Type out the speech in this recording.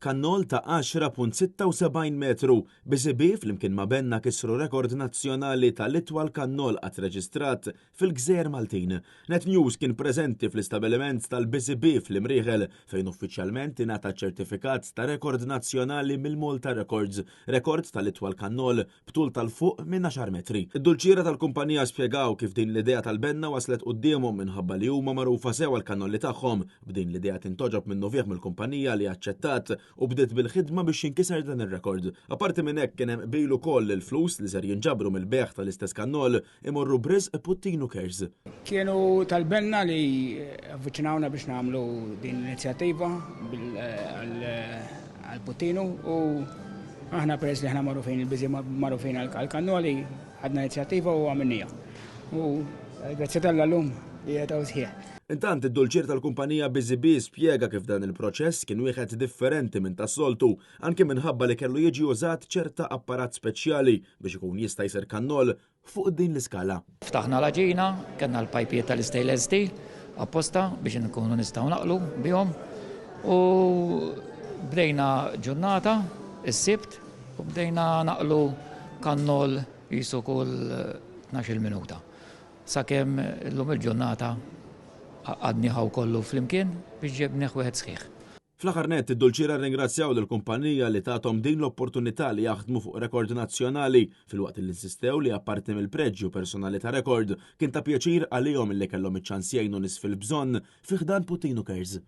kannol ta' 10.76 metru BCB flimkien ma' Benna kisru rekord nazzjonali tal-itwal kannol qatt reġistrat fil-Gżejjer Maltin. Net News kien preżenti fl-istabbiliment tal-BCB fl-Imrieħel fejn uffiċjalment ingħata ċertifikat ta' rekord nazzjonali mill-Malta Records, rekord tal-itwal kannol btul tal-fuq minn 10 metri. Id-dulċiera tal-kumpanija spjegaw kif din l-idea tal-Benna waslet qudiemhom minħabba li huma magħrufa sew għall-kannolli tagħhom. B'din l-idea tintoġob minnu fih mill-kumpanija li aċċettat u bdiet bil-ħidma biex jinkiser dan ir-rekord. Apparti minn hekk kien hemm qbilu wkoll il-flus li ser jinġabru mill-beħ tal-istess kannol imorru b'riżq Puttinu Cares. Kienu tal-Benna li avviċinawna biex nagħmlu din l-inizjattiva għal-Puttinu u aħna peress li aħna magħrufin il-biżi magħrufin għall-kannoli ħadna inizjattiva u għamilnija. U grazzi tal-lum li jgħetaw sħiħ. Intant id-dulċier tal-kumpanija BCB spjega kif dan il-proċess kien wieħed differenti minn tas-soltu, anke minħabba li kellu jiġi użat ċerta apparat speċjali biex ikun jista' jsir kannol fuq din l-iskala. Ftaħna l-ġina, kellna l-pajpijiet tal-stainless steel apposta biex nkunu nistgħu naqlu bihom u bdejna ġurnata is-sibt u bdejna naqlu kannol qisu kull 12 minuta. Sakemm llum il-ġurnata għadniħaw kollu fl-imkien biex ġebniħ wieħed sħiħ. Fl-aħħar nett id-dulċiera ringrazzjaw lill-kumpanija li tagħthom din l-opportunità li jaħdmu fuq rekord nazzjonali filwaqt li insistew li apparti mill-preġġju personali ta' rekord kien ta' pjaċir għalihom li kellhom iċ-ċans jgħinu nies fil-bżonn fi ħdan Puttinu Cares.